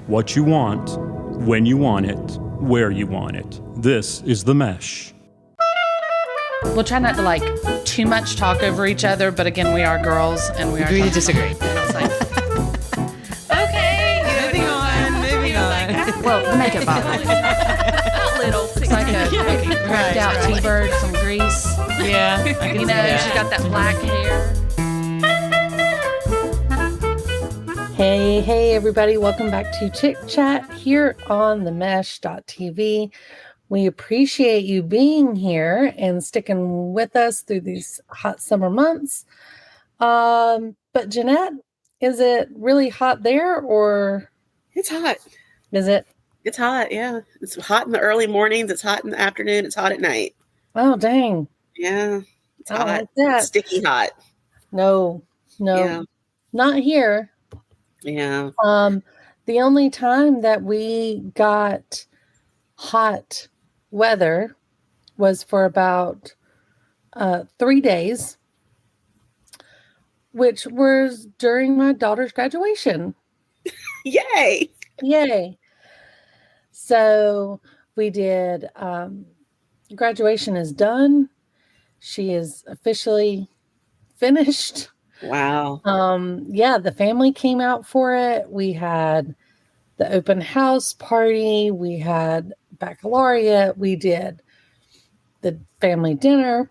what you want, when you want it, where you want it. This is The Mesh. We'll try not to like too much talk over each other, but again, we are girls and we are agree to disagree. And I was like, Okay, moving on. well, the makeup bottle. A little. It's like a cracked out T-bird, some grease. Yeah, I can You see know, that. she's got that black hair. Hey, everybody. Welcome back to ChickChat here on the mesh.tv. We appreciate you being here and sticking with us through these hot summer months. But Jeanette, is it really hot there or It's hot. is it? It's hot, yeah. It's hot in the early mornings. It's hot in the afternoon. It's hot at night. Oh, dang. Yeah. It's I don't hot. like that. It's sticky hot. No, Yeah. not here. Yeah. The only time that we got hot weather was for about 3 days, which was during my daughter's graduation. Yay. Yay. So we did, graduation is done. She is officially finished. Wow. Yeah, the family came out for it. We had the open house party. We had baccalaureate. We did the family dinner.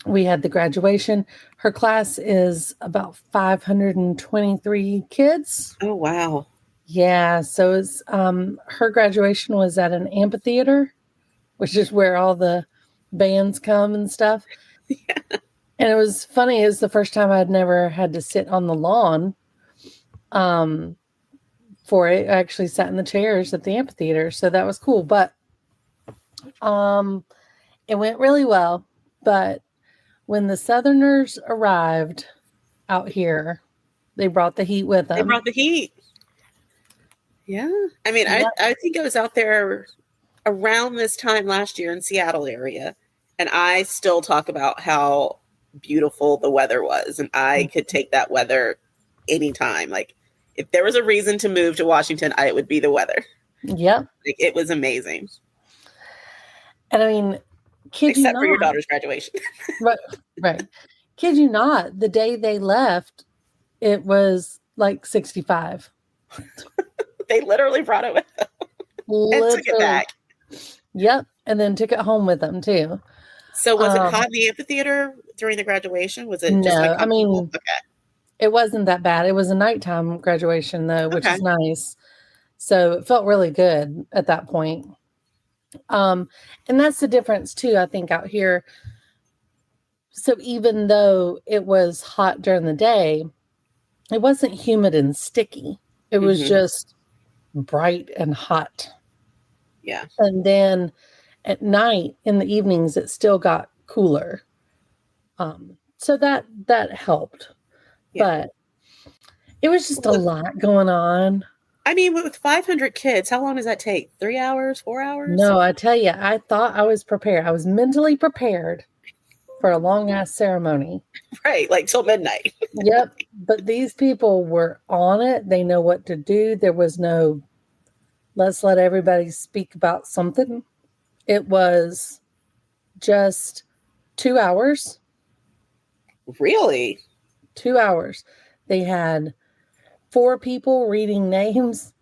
We had the graduation. Her class is about 523 kids. Oh, wow. Yeah, so it's her graduation was at an amphitheater, which is where all the bands come and stuff. Yeah. And it was funny. It was the first time I'd never had to sit on the lawn for it. I actually sat in the chairs at the amphitheater. So that was cool. But it went really well. But when the Southerners arrived out here, they brought the heat with them. They brought the heat. Yeah. I mean, Yeah. I think I was out there around this time last year in Seattle area. And I still talk about how beautiful the weather was. And I could take that weather anytime. Like, if there was a reason to move to Washington, it would be the weather. Yep. Like, it was amazing. And I mean, kid you Except for your not. daughter's graduation. Right. Kid you not, the day they left, it was like 65. They literally brought it with them and took it back. Yep. And then took it home with them too. So was it hot in the amphitheater during the graduation? Was it just No, like I mean, okay. It wasn't that bad. It was a nighttime graduation though, which is nice. So it felt really good at that point. And that's the difference too, I think, out here. So even though it was hot during the day, it wasn't humid and sticky. It was just bright and hot. Yeah. And then at night, in the evenings, it still got cooler. So that helped. Yeah. But it was just a lot going on. I mean, with 500 kids, how long does that take? 3 hours, 4 hours? No, I tell you, I thought I was prepared. I was mentally prepared for a long ass ceremony. Right, like till midnight. Yep. But these people were on it. They know what to do. There was no, let's let everybody speak about something. It was just 2 hours. Really? 2 hours. They had 4 people reading names.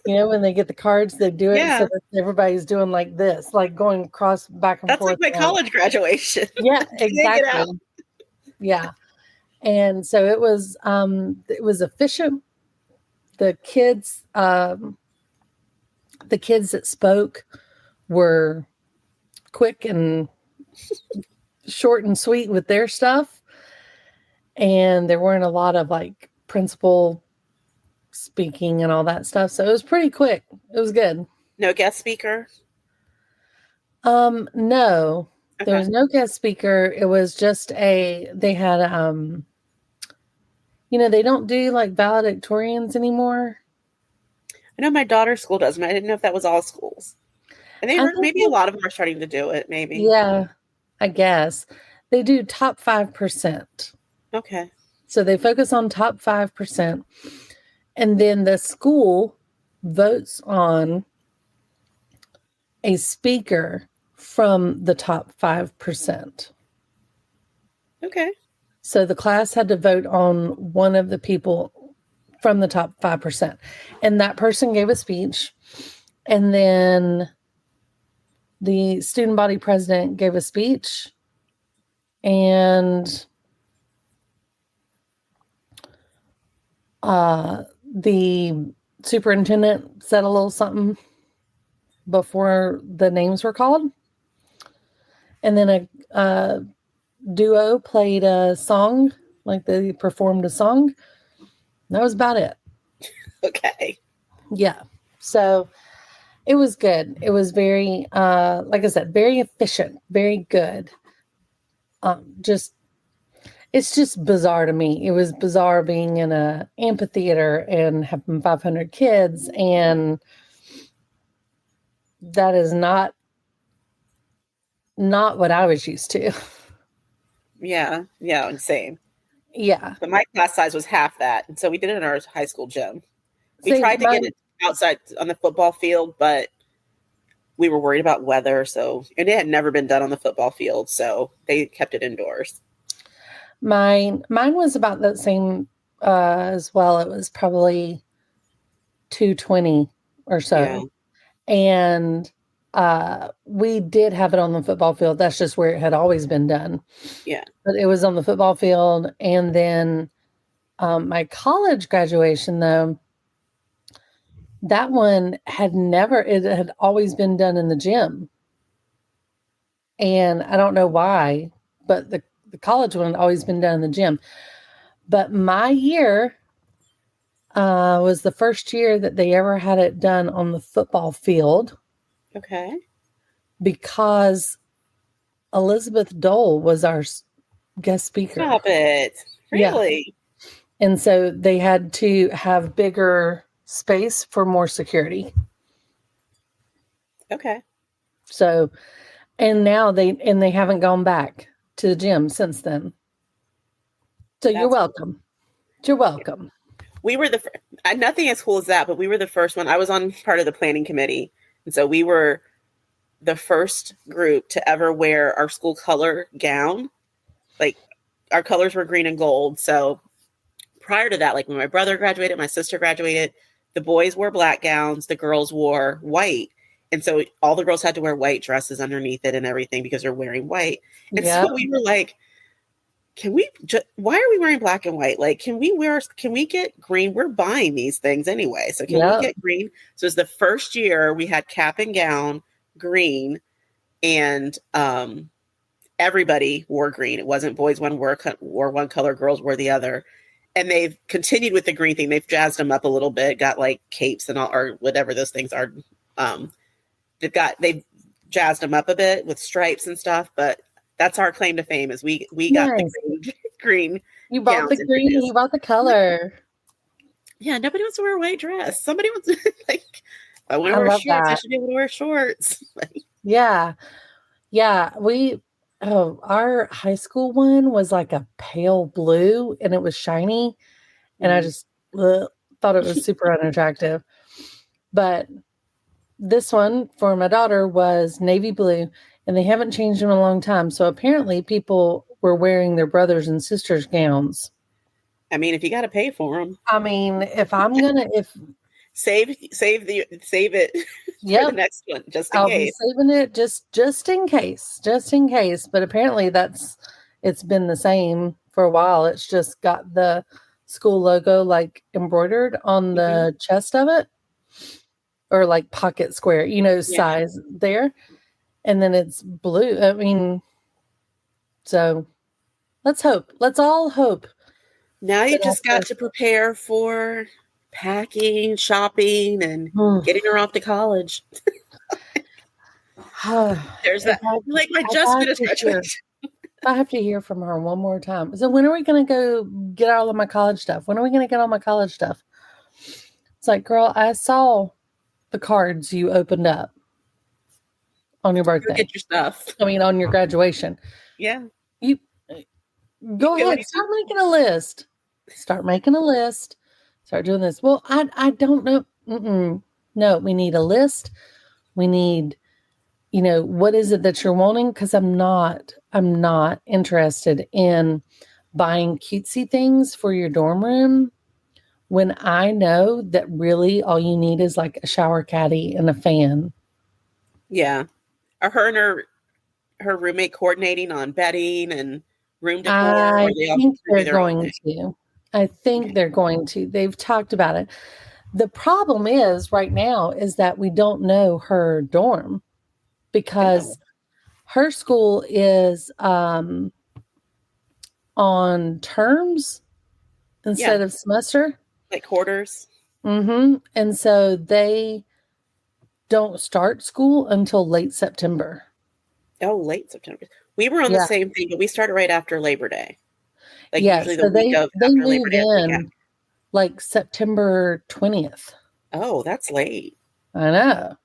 You know, when they get the cards, they do it so that everybody's doing like this, like going across back and That's forth. like my college graduation. Yeah, exactly. Yeah. And so it was efficient. The kids that spoke were quick and short and sweet with their stuff. And there weren't a lot of like principal speaking and all that stuff. So it was pretty quick. It was good. No guest speaker? No. Okay. There was no guest speaker. It was just they had they don't do like valedictorians anymore. I know my daughter's school does, and I didn't know if that was all schools. And maybe a lot of them are starting to do it, maybe. Yeah, I guess. They do top 5%. Okay. So they focus on top 5%. And then the school votes on a speaker from the top 5%. Okay. So the class had to vote on one of the people from the top 5%. And that person gave a speech. And then the student body president gave a speech. And the superintendent said a little something before the names were called. And then a duo played a song, like they performed a song. That was about it. Okay. Yeah. So it was good. It was very, like I said, very efficient, very good. It's just bizarre to me. It was bizarre being in a amphitheater and having 500 kids, and that is not what I was used to. Yeah. Yeah. Same. Yeah. But my class size was half that. And so we did it in our high school gym. We See, tried to get it outside on the football field, but we were worried about weather. So, and it had never been done on the football field. So they kept it indoors. Mine was about the same as well. It was probably 220 or so. Yeah. And we did have it on the football field. That's just where it had always been done. Yeah. But it was on the football field. And then my college graduation, though, that one it had always been done in the gym. And I don't know why, but the college one had always been done in the gym. But my year was the first year that they ever had it done on the football field. Okay. Because Elizabeth Dole was our guest speaker. Stop it. Really? Yeah. And so they had to have bigger space for more security. Okay. So, and now they haven't gone back to the gym since then. So you're welcome. You're welcome. We were nothing as cool as that, but we were the first one. I was on part of the planning committee. And so we were the first group to ever wear our school color gown. Like our colors were green and gold. So prior to that, like when my brother graduated, my sister graduated, the boys wore black gowns, the girls wore white. And so all the girls had to wear white dresses underneath it and everything because they're wearing white. And so we were like, why are we wearing black and white? Like, can we get green? We're buying these things anyway. So can we get green? So it was the first year we had cap and gown, green, and everybody wore green. It wasn't boys wore one color, girls wore the other. And they've continued with the green thing. They've jazzed them up a little bit, got like capes and all, or whatever those things are. They've jazzed them up a bit with stripes and stuff, but that's our claim to fame is we got the green. You bought the green, you bought the color. Yeah, nobody wants to wear a white dress. Somebody wants to like, I want to wear shorts. I should be able to wear shorts. Yeah. Yeah. Our high school one was like a pale blue and it was shiny. And I just thought it was super unattractive. But this one for my daughter was navy blue, and they haven't changed them in a long time. So apparently people were wearing their brothers and sisters' gowns. I mean, if you got to pay for them. I mean, if I'm going to, save it for the next one, just in case. I'll be saving it just in case. But apparently it's been the same for a while. It's just got the school logo like embroidered on the chest of it, or like pocket square, size there. And then it's blue. I mean, so let's hope. Let's all hope. Now you just got to prepare for packing, shopping, and getting her off to college. There's that. Like, I just finished graduation. I have to hear from her one more time. So when are we going to go get all of my college stuff? When are we going to get all my college stuff? It's like, girl, I saw the cards you opened up on your birthday. Go get your stuff. I mean, on your graduation. Yeah. You go ahead. Start making a list. Start doing this. Well, I don't know. No, we need a list. We need, what is it that you're wanting? Because I'm not interested in buying cutesy things for your dorm room when I know that really all you need is like a shower caddy and a fan. Yeah. Are her and her roommate coordinating on bedding and room decor? I Or they all think do they're their own going thing? to. I think Okay. they're going to. They've talked about it. The problem is right now is that we don't know her dorm Oh, because her school is on terms yeah. instead of semester. Like quarters. And so they don't start school until late September. Oh, late September. We were on the Yeah. same thing, but we started right after Labor Day. Like Yeah. usually So the week of they after Labor move Day, the week in after. like September 20th. Oh, that's late. I know.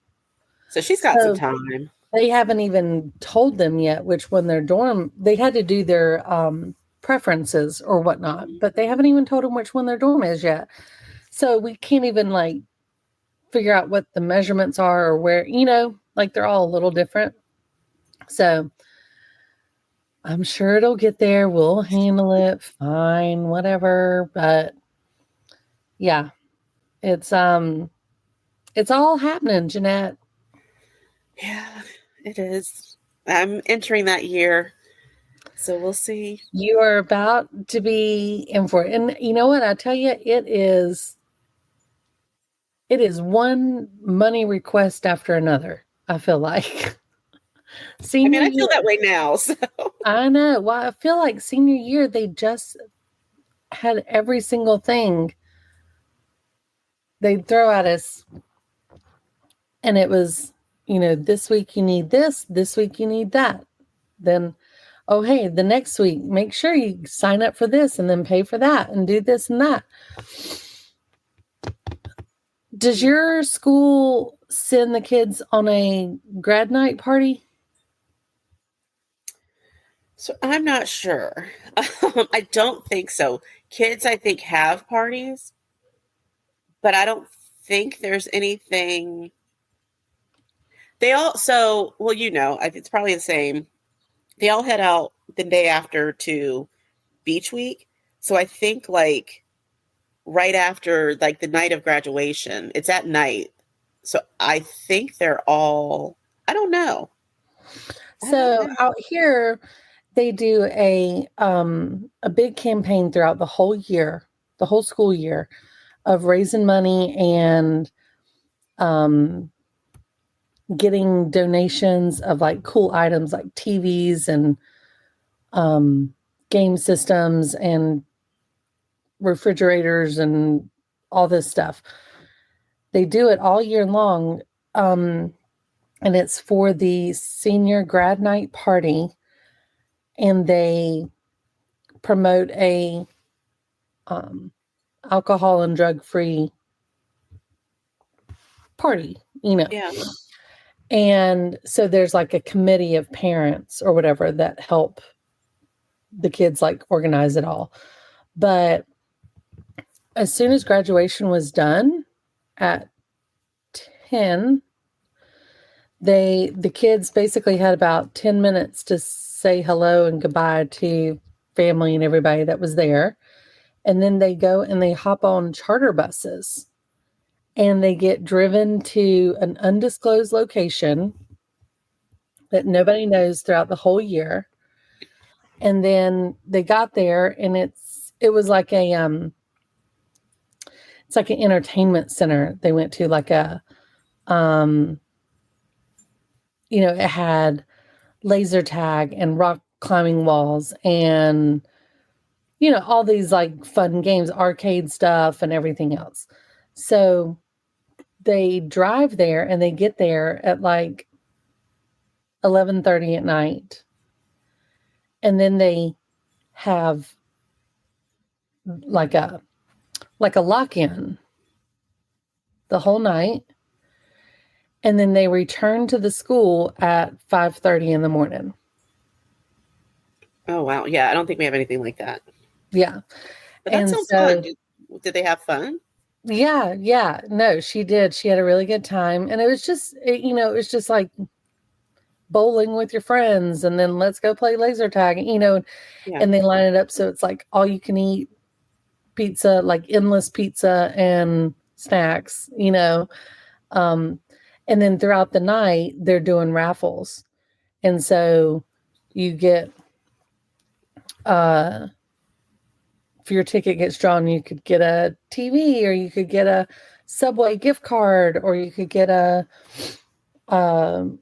So she's got some So time. they haven't even told them yet which one their dorm, they had to do their preferences or whatnot, but they haven't even told them which one their dorm is yet. So we can't even like figure out what the measurements are or where, like they're all a little different. So I'm sure it'll get there. We'll handle it fine, whatever. But yeah, it's all happening, Jeanette. Yeah, it is. I'm entering that year. So we'll see. You are about to be in for it. And you know what? I tell you, it is one money request after another. I feel like senior I feel year. that way now. So I know. Well, I feel like senior year, they just had every single thing they'd throw at us. And it was, this week you need this week you need that. Then, oh, hey, the next week, make sure you sign up for this and then pay for that and do this and that. Does your school send the kids on a grad night party? So I'm not sure. I don't think so. Kids, I think, have parties, but I don't think there's anything. They all, so, well, it's probably the same. They all head out the day after to beach week. So I think like right after like the night of graduation, it's at night. So I think they're all, I don't know. So out here, they do a big campaign throughout the whole year, the whole school year, of raising money and getting donations of like cool items like TVs and game systems and refrigerators and all this stuff. They do it all year long. And it's for the senior grad night party. And they promote a alcohol and drug free party, Yeah. And so there's like a committee of parents or whatever that help the kids like organize it all. But as soon as graduation was done at 10, the kids basically had about 10 minutes to say hello and goodbye to family and everybody that was there. And then they go and they hop on charter buses and they get driven to an undisclosed location that nobody knows throughout the whole year. And then they got there and it was like it's like an entertainment center. They went to like a it had laser tag and rock climbing walls and all these like fun games, arcade stuff and everything else. So they drive there and they get there at like 11:30 at night. And then they have like a lock-in the whole night. And then they return to the school at 5:30 in the morning. Oh, wow. Yeah. I don't think we have anything like that. Yeah. But that And sounds so fun. Did they have fun? Yeah, yeah. No, she did. She had a really good time. And it was just, it was just like bowling with your friends and then let's go play laser tag, Yeah. and they line it up so it's like all you can eat pizza, like endless pizza and snacks, Um, and then throughout the night, they're doing raffles. And so you get, if your ticket gets drawn, you could get a TV or you could get a Subway gift card or you could get a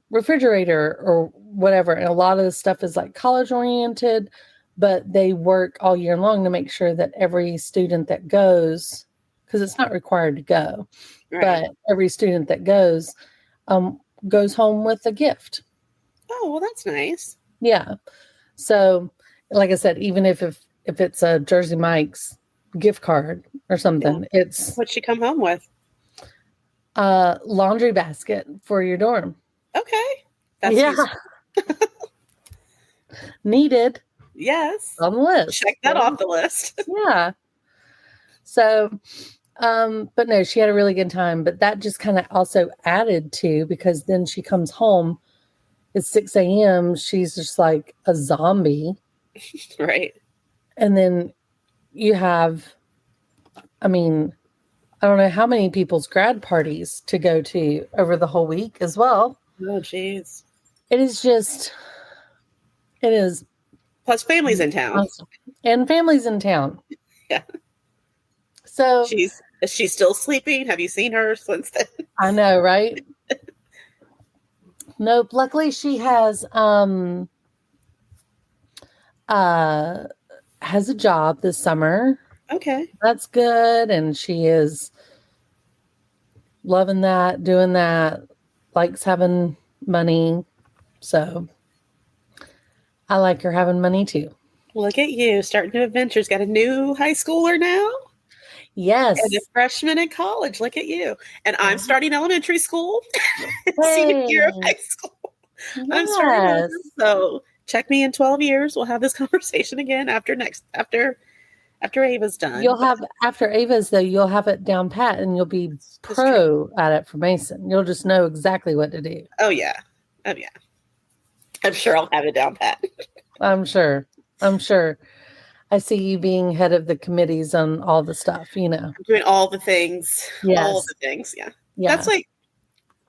refrigerator or whatever. And a lot of the stuff is like college oriented, but they work all year long to make sure that every student that goes, because it's not required to go, Right. but every student that goes home with a gift. Oh, well, that's nice. Yeah. So, like I said, even if it's a Jersey Mike's gift card or something, it's What'd she come home with? a laundry basket for your dorm. Okay. That's Yeah. Needed Yes. on the list. Check that off the list. Yeah. So, but no, she had a really good time. But that just kind of also added to, because then she comes home, it's 6 a.m. She's just like a zombie. Right. And then you have, I mean, I don't know how many people's grad parties to go to over the whole week as well. Oh, jeez. It is Plus, family's in town. awesome. And families in town. Yeah. So Is she still sleeping? Have you seen her since then? I know, right? Nope. Luckily, she has a job this summer. Okay. That's good, and she is loving that, doing that, likes having money. So I like her having money too. Look at you, starting new adventures. Got a new high schooler now? Yes. And a freshman in college. Look at you. And I'm starting elementary school. Hey. Senior year of high school. I'm starting over. So check me in 12 years. We'll have this conversation again after Ava's done. You'll have, after Ava's though, you'll have it down pat and you'll be pro at it for Mason. You'll just know exactly what to do. Oh yeah. I'm sure I'll have it down pat. I'm sure. I see you being head of the committees on all the stuff, I'm doing all the things. Yes. All of the things. Yeah. Yeah. That's like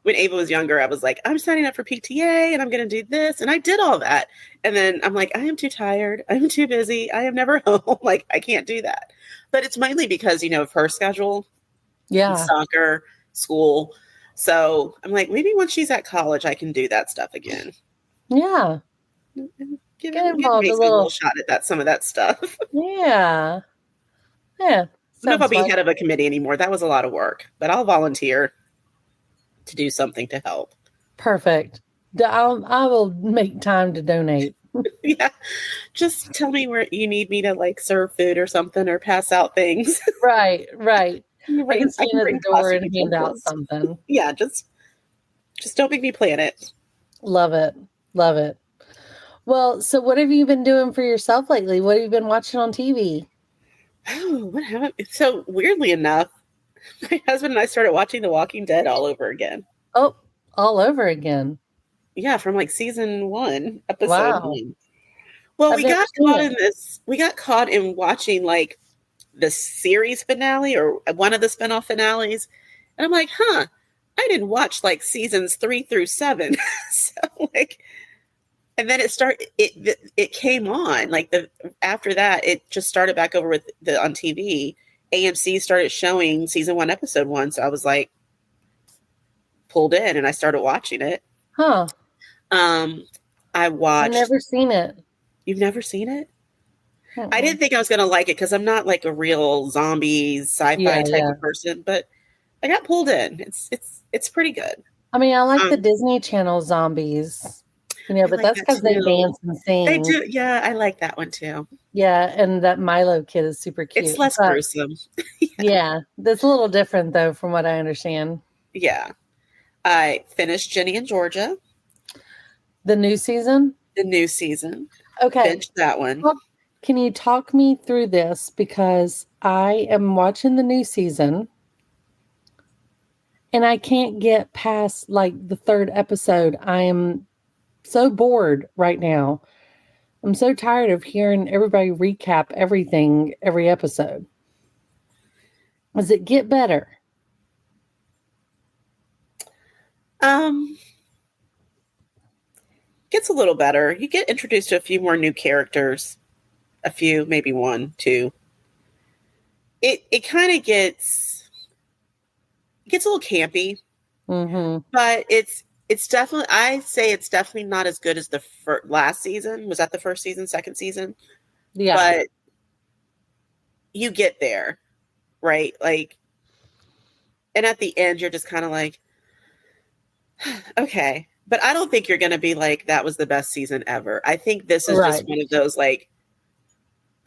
when Ava was younger, I was like, I'm signing up for PTA and I'm going to do this. And I did all that. And then I'm like, I am too tired. I'm too busy. I am never home. Like, I can't do that. But it's mainly because, of her schedule. Yeah. Soccer, school. So I'm like, maybe once she's at college, I can do that stuff again. Yeah. Give involved a little shot at some of that stuff. Yeah. Yeah. I don't know if I'll be head of a committee anymore. That was a lot of work, but I'll volunteer to do something to help. Perfect. I will make time to donate. Yeah. Just tell me where you need me to like serve food or something or pass out things. Right. I can stand at the door and hand out something. Yeah. Just don't make me plan it. Love it. Well, so what have you been doing for yourself lately? What have you been watching on TV? Oh, what happened? So weirdly enough, my husband and I started watching The Walking Dead all over again. Oh, all over again. Yeah, from like season 1, episode 1. Well, we got caught in watching like the series finale or one of the spinoff finales. And I'm like, I didn't watch like seasons 3 through 7. So like, and then it came on like after that, it just started back over with on TV. AMC started showing season 1, episode 1. So I was like pulled in and I started watching it. Huh. I watched. I've never seen it. You've never seen it? Uh-uh. I didn't think I was going to like it because I'm not like a real zombie sci-fi type of person, but I got pulled in. It's pretty good. I mean, I like the Disney Channel zombies. But that's because they dance and sing. They do. Yeah, I like that one too. Yeah, and that Milo kid is super cute. It's less gruesome. Yeah, that's a little different though, from what I understand. Yeah. I finished Jenny and Georgia. The new season? The new season. Okay. Finished that one. Well, can you talk me through this? Because I am watching the new season And I can't get past like the third episode. I am so bored right now. I'm so tired of hearing everybody recap everything every episode. Does it get better? Gets a little better. You get introduced to a few more new characters. A few, maybe one, two. It kind of gets a little campy, but it's definitely, I say it's definitely not as good as the last season. Was that the first season, second season? Yeah. But you get there, right? Like, and at the end, you're just kind of like, okay. But I don't think you're going to be like, that was the best season ever. I think this is just one of those like,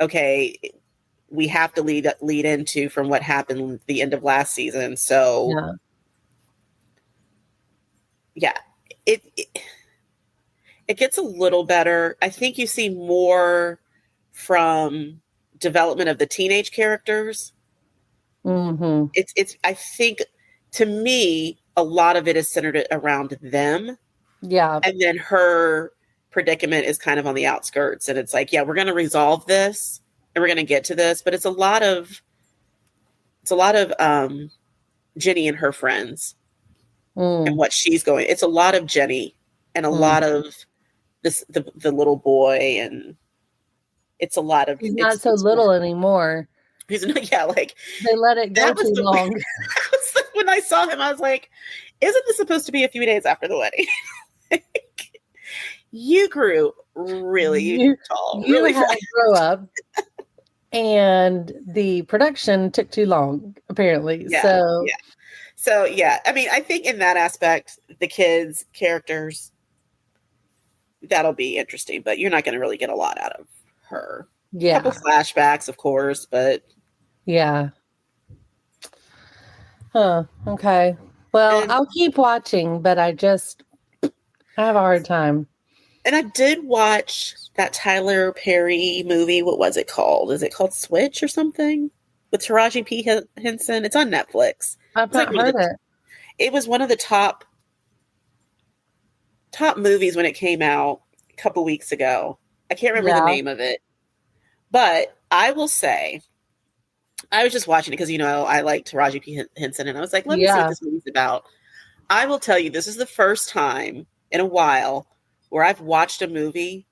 okay, we have to lead into from what happened the end of last season. So yeah, it gets a little better. I think you see more from development of the teenage characters. It's I think, to me, a lot of it is centered around them. Yeah. And then her predicament is kind of on the outskirts. And it's like, yeah, we're going to resolve this and we're going to get to this. But it's a lot of Jenny and her friends and what she's going. It's a lot of Jenny and a lot of the little boy. And it's a lot of, he's not so little anymore. He's like, they let it go too long. When I saw him, I was like, isn't this supposed to be a few days after the wedding? You grew really tall. You really had to grow up, and the production took too long, apparently. So yeah. I mean, I think in that aspect, the kids' characters, that'll be interesting, but you're not going to really get a lot out of her. Yeah. A couple flashbacks, of course, but yeah. Huh. Okay. Well, I'll keep watching, but I have a hard time. And I did watch that Tyler Perry movie. What was it called? Is it called Switch or something? With Taraji P. Henson. It's on Netflix. I've not heard it. It was one of the top movies when it came out a couple weeks ago. I can't remember the name of it. But I will say, I was just watching it because, I like Taraji P. Henson. And I was like, let me see what this movie's about. I will tell you, this is the first time in a while where I've watched a movie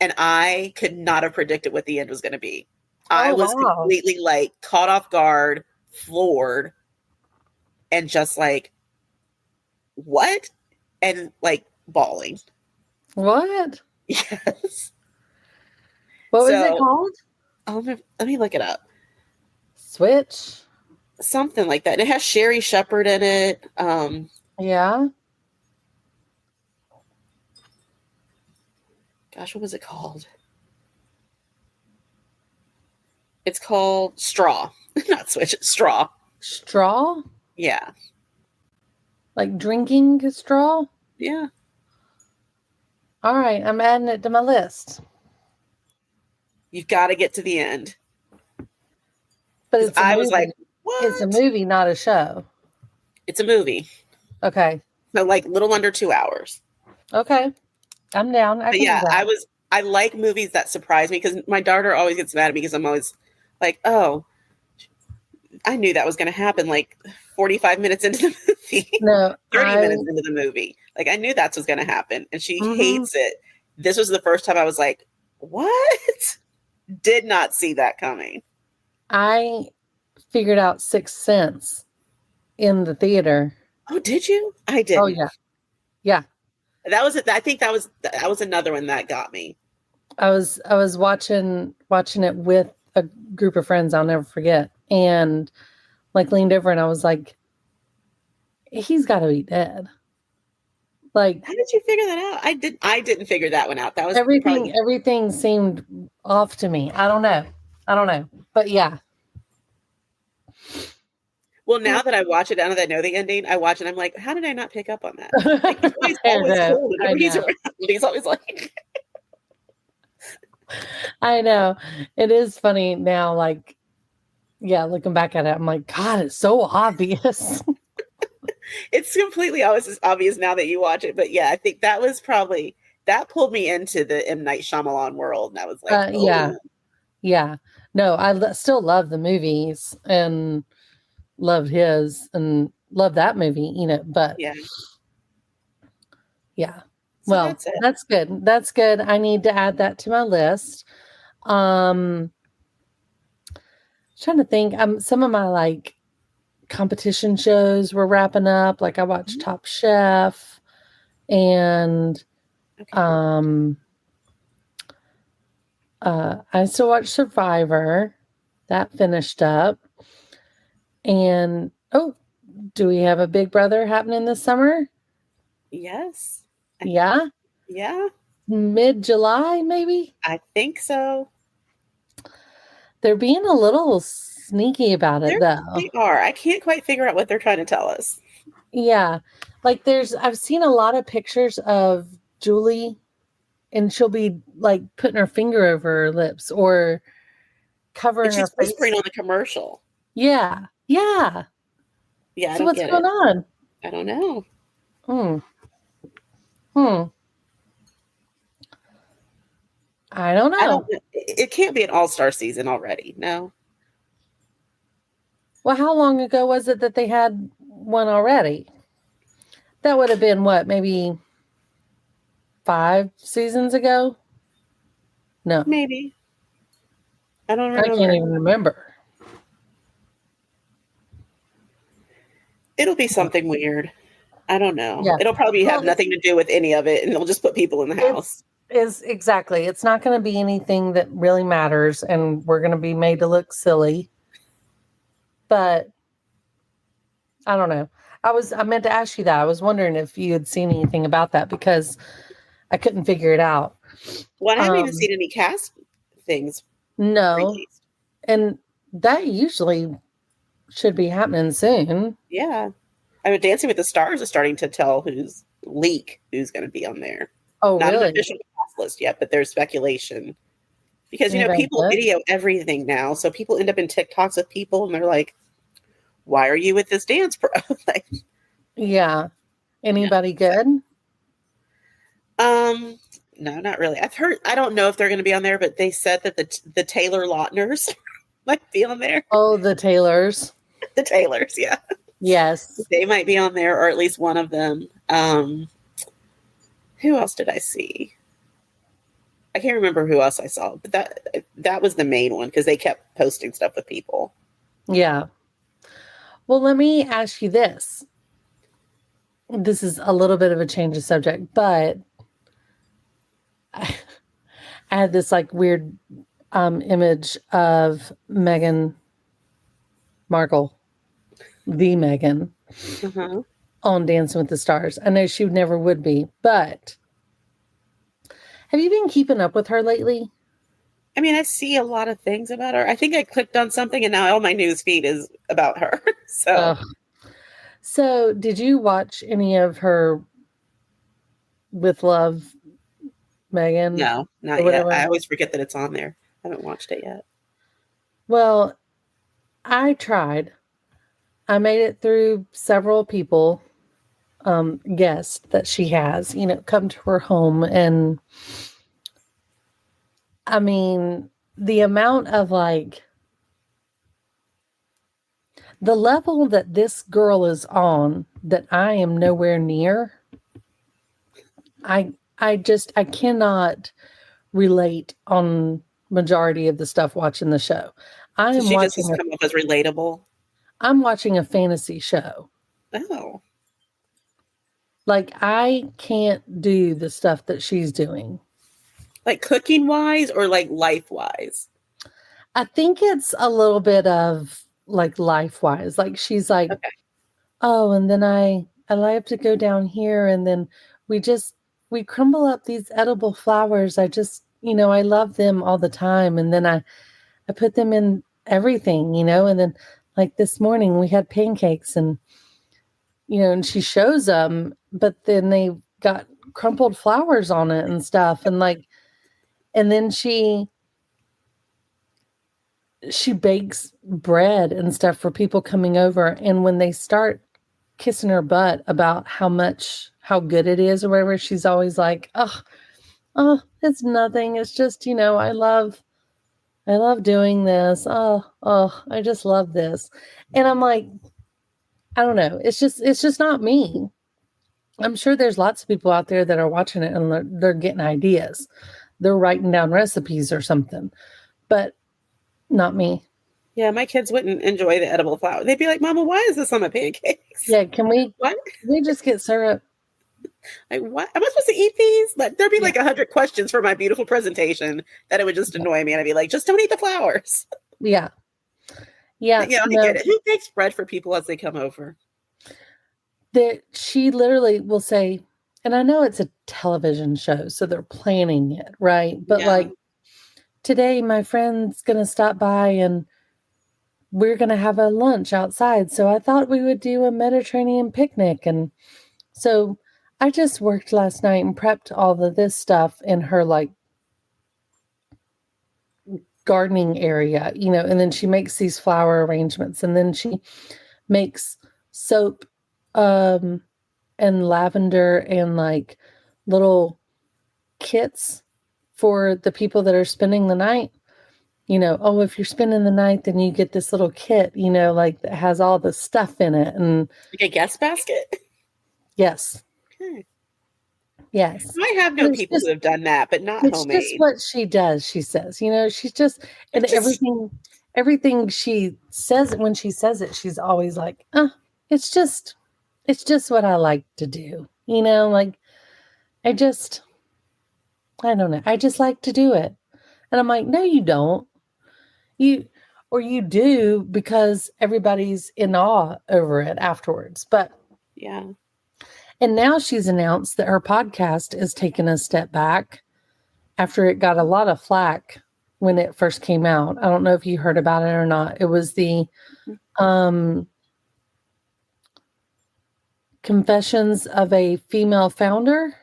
and I could not have predicted what the end was going to be. I was completely like caught off guard, floored, and just like, what? And like bawling. What? Yes. What was it called? Let me look it up. Switch? Something like that. And it has Sherry Shepherd in it. Yeah. Gosh, what was it called? It's called Straw. Not Switch, it's Straw. Straw? Yeah. Like drinking straw? Yeah. All right, I'm adding it to my list. You've got to get to the end. But I was like, what? It's a movie, not a show. It's a movie. Okay. So like little under 2 hours. Okay. I'm down. I like movies that surprise me because my daughter always gets mad at me because I'm always like, oh, I knew that was going to happen like 45 minutes into the movie. No, 30 minutes into the movie. Like I knew that's what's going to happen. And she hates it. This was the first time I was like, what? Did not see that coming. I figured out Sixth Sense in the theater. Oh, did you? I did. Oh, yeah. Yeah. That was it. I think that was another one that got me. I was watching it with a group of friends I'll never forget, and like leaned over and I was like, he's got to be dead. Like, how did you figure that out? I didn't figure that one out. That was everything seemed off to me. I don't know. But yeah. Well, now that I watch it, now that I know the ending, I watch it. I'm like, how did I not pick up on that? Like, he's always cold. He's always like. I know. It is funny now. Like, yeah, looking back at it, I'm like, God, it's so obvious. It's completely obvious now that you watch it. But yeah, I think that was probably that pulled me into the M. Night Shyamalan world, and I was like, Yeah. oh, Yeah. No, still love the movies and loved his and love that movie, but yeah. yeah. So Well, that's it. that's good. That's good. I need to add that to my list. Trying to think. Some of my like competition shows were wrapping up. Like I watched Top Chef and Okay. I still watch Survivor. That finished up. And do we have a Big Brother happening this summer? Yes. Yeah. Yeah. Mid-July, maybe? I think so. They're being a little sneaky about it, though. They are. I can't quite figure out what they're trying to tell us. Yeah. Like I've seen a lot of pictures of Julie, and she'll be like putting her finger over her lips or covering And her she's face. whispering on the commercial. Yeah. Yeah. Yeah, So what's going on? I don't know. I don't know. It can't be an all-star season already. No. Well, how long ago was it that they had one already? That would have been what, maybe 5 seasons ago? No. Maybe. I don't I remember. can't even remember. It'll be something weird. I don't know. Yeah. It'll probably have nothing to do with any of it, and they'll just put people in the house. Exactly. It's not going to be anything that really matters, and we're going to be made to look silly. But I don't know. I meant to ask you that. I was wondering if you had seen anything about that because I couldn't figure it out. Well, I haven't even seen any cast things. No. Released. And that usually should be happening soon. Yeah. I mean, Dancing with the Stars is starting to tell who's going to be on there. Oh, Not really? an official cast list yet, but there's speculation. Because, Anybody people good? video everything now. So people end up in TikToks with people and they're like, why are you with this dance pro? Like, yeah. Anybody good? No, not really. I don't know if they're going to be on there, but they said that the Taylor Lautners might be on there. Oh, the Taylors. The Taylors, yeah. Yes. They might be on there, or at least one of them. Who else did I see? I can't remember who else I saw, but that was the main one because they kept posting stuff with people. Yeah. Well, let me ask you this. This is a little bit of a change of subject, but I had this like weird image of Meghan Markle, the Meghan, on Dancing with the Stars. I know she never would be, but have you been keeping up with her lately? I mean, I see a lot of things about her. I think I clicked on something and now all my news feed is about her. So did you watch any of her With Love, Meghan? No, not yet. I always forget that it's on there. I haven't watched it yet. Well, I tried. I made it through several people, guests that she has, come to her home. And I mean, the amount of like, the level that this girl is on that I am nowhere near, I cannot relate on majority of the stuff watching the show. So she just has come up as relatable. I'm watching a fantasy show. Oh. Like I can't do the stuff that she's doing. Like cooking wise or like life wise? I think it's a little bit of like life wise. Like she's like, oh, and then I like to go down here and then we crumble up these edible flowers. I just, I love them all the time. And then I put them in everything, and then like this morning we had pancakes and, and she shows them, but then they got crumpled flowers on it and stuff. And like, and then she bakes bread and stuff for people coming over. And when they start kissing her butt about how good it is or whatever. She's always like, oh, it's nothing. It's just, I love doing this. I just love this. And I'm like, I don't know. It's just not me. I'm sure there's lots of people out there that are watching it and they're getting ideas. They're writing down recipes or something, but not me. Yeah, my kids wouldn't enjoy the edible flour. They'd be like, Mama, why is this on my pancakes? Yeah, can we just get syrup? Like, what? Am I supposed to eat these? There'd be like 100 questions for my beautiful presentation that it would just annoy me. And I'd be like, just don't eat the flowers. Yeah. Yeah. Yeah, I get it. Who bakes bread for people as they come over? That she literally will say, and I know it's a television show, so they're planning it, right? But like, today my friend's going to stop by and we're going to have a lunch outside. So I thought we would do a Mediterranean picnic. And so I just worked last night and prepped all of this stuff in her like gardening area, and then she makes these flower arrangements, and then she makes soap and lavender and like little kits for the people that are spending the night. If you're spending the night, then you get this little kit, like that has all the stuff in it. And like a guest basket? Yes. Okay. Yes. I have known people who have done that, but not homemade. It's just what she does, she says. She's just, and everything she says, when she says it, she's always like, it's just what I like to do. Like, I don't know. I just like to do it. And I'm like, no, you don't. You do because everybody's in awe over it afterwards. But yeah. And now she's announced that her podcast is taking a step back after it got a lot of flack when it first came out. I don't know if you heard about it or not. It was the Confessions of a Female Founder.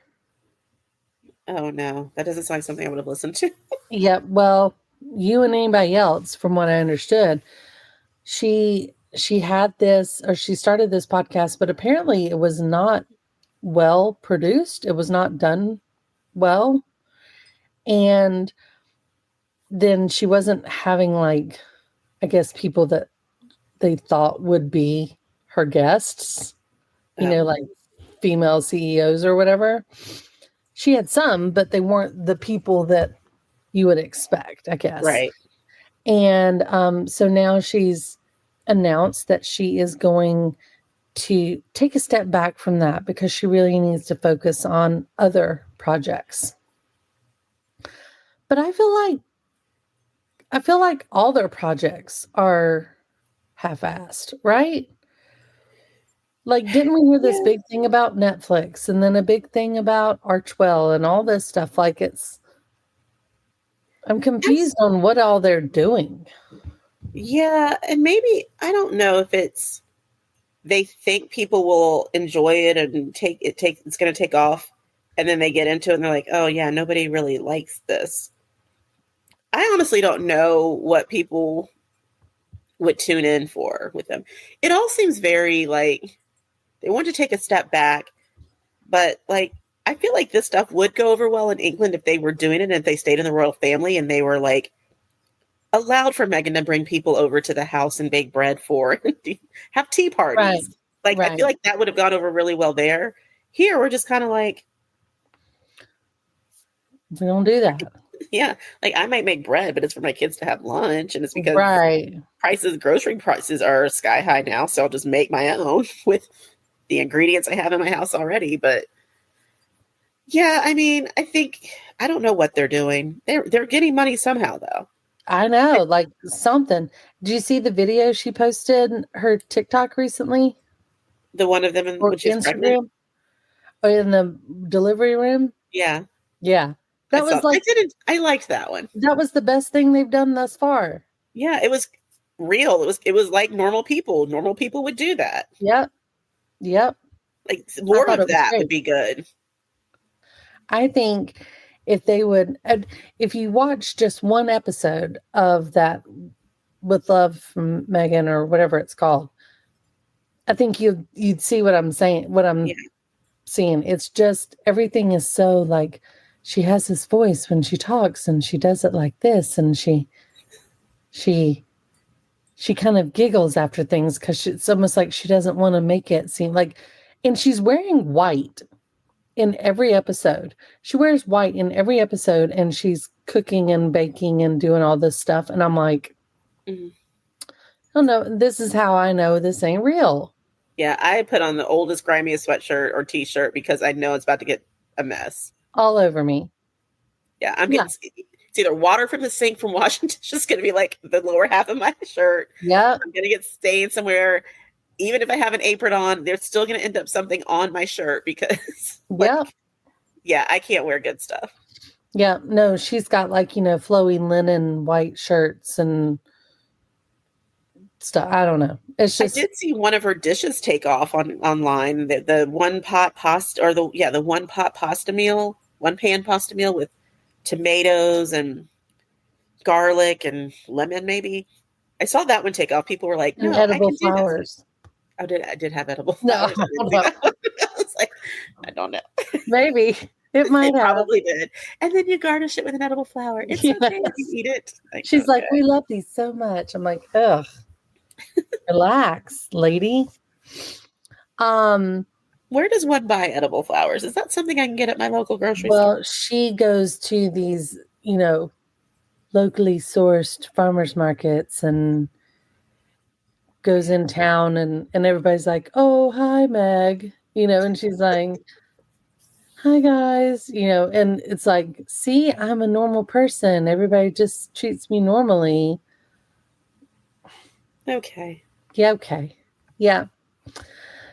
Oh, no. That doesn't sound like something I would have listened to. Yep. Well, you and anybody else, from what I understood, she had this, or she started this podcast, but apparently it was not well produced. It was not done well. And then she wasn't having like, I guess, people that they thought would be her guests, like female CEOs or whatever. She had some, but they weren't the people that you would expect, I guess. Right. And so now she's announced that she is going to take a step back from that because she really needs to focus on other projects. But I feel like all their projects are half-assed, right? Like, didn't we hear this big thing about Netflix and then a big thing about Archwell and all this stuff? Like, I'm confused on what all they're doing. Yeah, and maybe, I don't know if they think people will enjoy it and it's going to take off, and then they get into it and they're like, oh yeah, nobody really likes this. I honestly don't know what people would tune in for with them. It all seems very like they want to take a step back, but like, I feel like this stuff would go over well in England if they were doing it and if they stayed in the royal family and they were like allowed for Meghan to bring people over to the house and bake bread for have tea parties. Right. Like, right. I feel like that would have gone over really well there. Here, we're just kind of like, we don't do that. Yeah. Like, I might make bread, but it's for my kids to have lunch. And it's because grocery prices are sky high now. So I'll just make my own with the ingredients I have in my house already. But yeah, I mean, I don't know what they're doing. They're getting money somehow, though. I know, like something. Did you see the video she posted her TikTok recently? The one of them when she's pregnant? Or in the delivery room? Yeah. Yeah. I liked that one. That was the best thing they've done thus far. Yeah, it was real. It was like normal people. Normal people would do that. Yep. Like, more of that would be good. I think if they would, if you watch just one episode of that With Love from Meghan or whatever it's called, I think you'd see what I'm saying, what I'm seeing. It's just everything is so like she has this voice when she talks and she does it like this and she kind of giggles after things because it's almost like she doesn't want to make it seem like, and she's wearing white in every episode. She wears white in every episode and she's cooking and baking and doing all this stuff. And I'm like, oh no, this is how I know this ain't real. Yeah, I put on the oldest, grimiest sweatshirt or t-shirt because I know it's about to get a mess. All over me. Yeah, I'm getting it's either water from the sink from washing dishes going to be like the lower half of my shirt. Yeah. I'm going to get stained somewhere. Even if I have an apron on, there's still going to end up something on my shirt because I can't wear good stuff. Yeah, no, she's got like, flowy linen white shirts and stuff. I don't know. It's just I did see one of her dishes take off online. The one pot pasta or the one pot pasta meal, one pan pasta meal with tomatoes and garlic and lemon maybe. I saw that one take off. People were like, no, edible flowers. I did have edible No, flowers. I was like, I don't know. Maybe. It might it have. probably did. And then you garnish it with an edible flower. It's okay if you eat it. Like, she's like, we love these so much. I'm like, ugh. Relax, lady. Where does one buy edible flowers? Is that something I can get at my local grocery store? Well, she goes to these, locally sourced farmers markets and goes in town and everybody's like, oh, hi, Meg, and she's like, hi, guys, and it's like, see, I'm a normal person. Everybody just treats me normally. Okay. Yeah, okay. Yeah.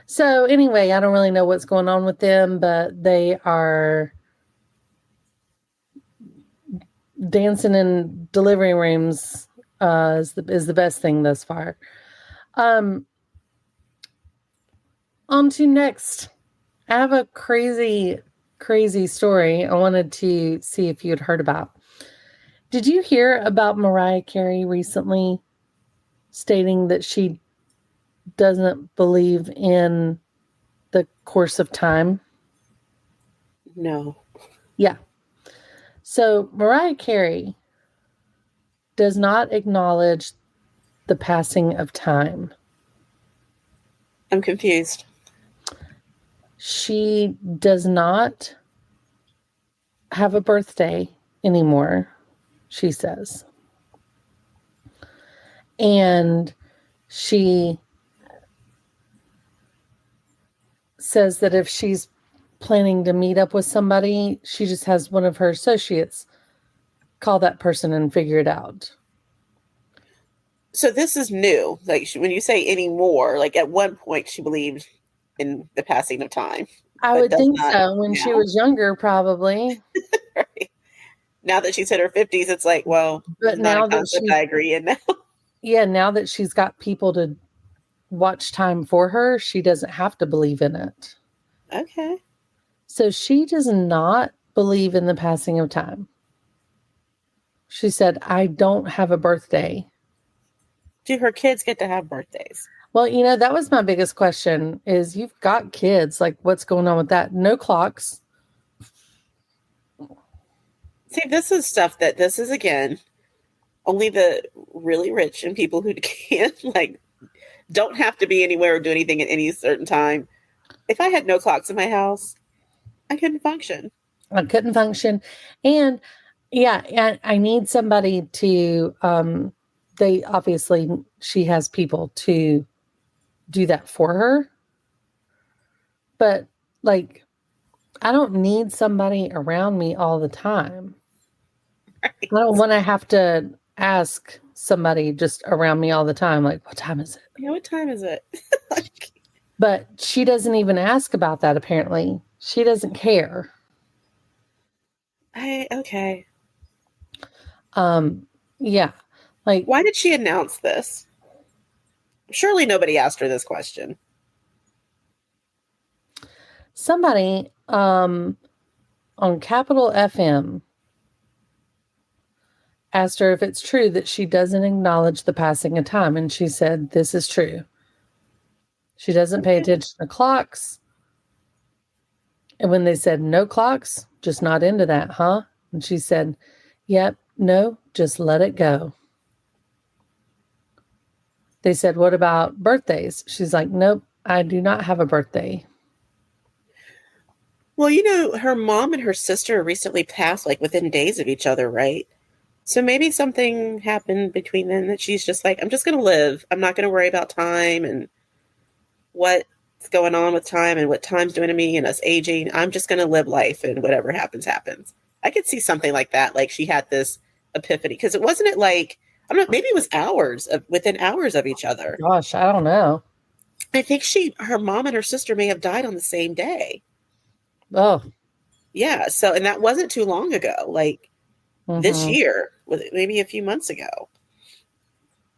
So anyway, I don't really know what's going on with them, but they are dancing in delivery rooms is the best thing thus far. On to next. I have a crazy story I wanted to see if you'd heard about. Did you hear about Mariah Carey recently stating that she doesn't believe in the course of time? No. Yeah. So Mariah Carey does not acknowledge the passing of time. I'm confused. She does not have a birthday anymore, she says. And she says that if she's planning to meet up with somebody, she just has one of her associates call that person and figure it out. So this is new. Like when you say anymore, like at one point she believed in the passing of time. I would think so. When she was younger, probably. Right. Now that she's hit her 50s, it's like, well, but now that I agree in now. Yeah, now that she's got people to watch time for her, she doesn't have to believe in it. Okay. So she does not believe in the passing of time. She said, I don't have a birthday. Do her kids get to have birthdays? Well, that was my biggest question is you've got kids. Like, what's going on with that? No clocks. See, this is, again, only the really rich and people who can't, don't have to be anywhere or do anything at any certain time. If I had no clocks in my house, I couldn't function. And yeah, I need somebody to, she has people to do that for her. But I don't need somebody around me all the time. Right. I don't want to have to ask somebody just around me all the time, like, what time is it? Yeah, what time is it? But she doesn't even ask about that, apparently. She doesn't care. Okay. Yeah. Why did she announce this? Surely nobody asked her this question. Somebody on Capital FM asked her if it's true that she doesn't acknowledge the passing of time. And she said, this is true. She doesn't pay attention to clocks. And when they said no clocks, just not into that, huh? And she said, yep, no, just let it go. They said, what about birthdays? She's like, nope, I do not have a birthday. Well, you know, her mom and her sister recently passed like within days of each other, right? So maybe something happened between them that she's just like, I'm just going to live. I'm not going to worry about time and what's going on with time and what time's doing to me and us aging. I'm just going to live life and whatever happens, happens. I could see something like that. Like she had this epiphany because it wasn't it like, I don't know, maybe it was within hours of each other. Gosh, I don't know. I think her mom and her sister may have died on the same day. Oh. Yeah. So, and that wasn't too long ago. Like, this year, maybe a few months ago.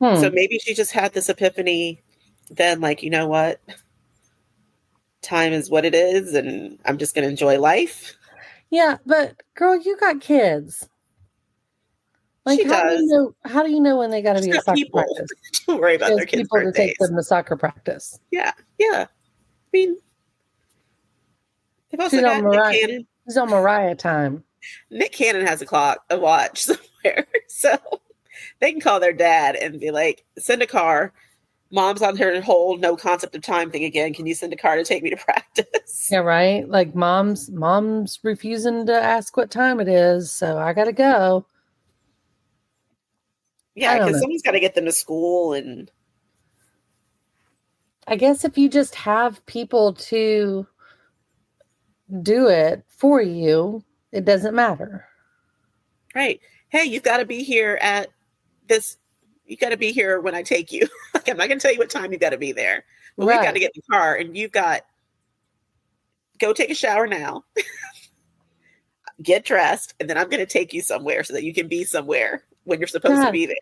So maybe she just had this epiphany then, like, you know what? Time is what it is, and I'm just going to enjoy life. Yeah, but girl, you got kids. Like, She does. How do you know when they got to be at soccer people. practice? Don't worry about their kids' people birthdays. to take them to soccer practice. Yeah. I mean, they've also got Nick Cannon. She's on Mariah time. Nick Cannon has a watch somewhere. So they can call their dad and be like, send a car. Mom's on her whole no concept of time thing again. Can you send a car to take me to practice? Yeah, right. Like mom's refusing to ask what time it is, so I gotta go. Yeah, because someone's got to get them to school. And I guess if you just have people to do it for you, it doesn't matter. Right. Hey, you've got to be here at this. You got to be here when I take you. Like, I'm not going to tell you what time you got to be there. But we've got to get in the car and go take a shower now. Get dressed. And then I'm going to take you somewhere so that you can be somewhere when you're supposed to be there.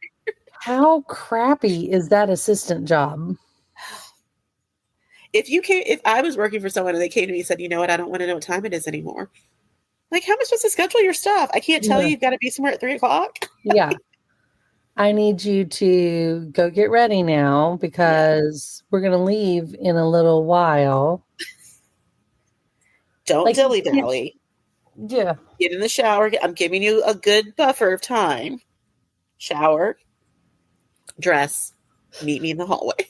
How crappy is that assistant job? If I was working for someone and they came to me and said, you know what, I don't want to know what time it is anymore. Like, how am I supposed to schedule your stuff? I can't tell you you've got to be somewhere at 3:00. Yeah. I need you to go get ready now because we're going to leave in a little while. Don't dilly-dally. Yeah. Get in the shower. I'm giving you a good buffer of time. Shower. Dress. Meet me in the hallway.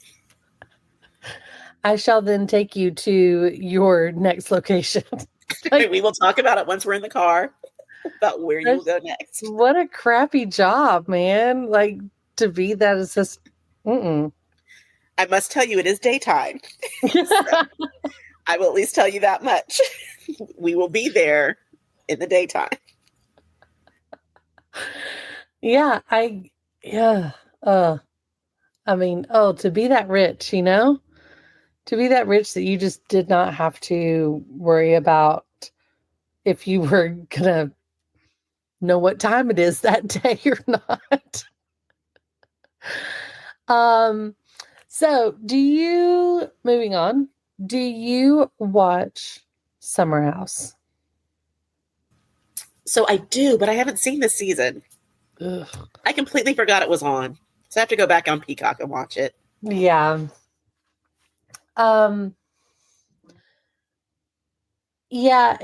I shall then take you to your next location. We will talk about it once we're in the car. About where you will go next. What a crappy job, man. Like, to be that assistant. I must tell you, it is daytime. So, I will at least tell you that much. We will be there in the daytime. Yeah. I mean, to be that rich, to be that rich that you just did not have to worry about if you were going to know what time it is that day or not. So moving on, do you watch Summer House? So I do, but I haven't seen this season. Ugh. I completely forgot it was on. So I have to go back on Peacock and watch it. Yeah. Yeah,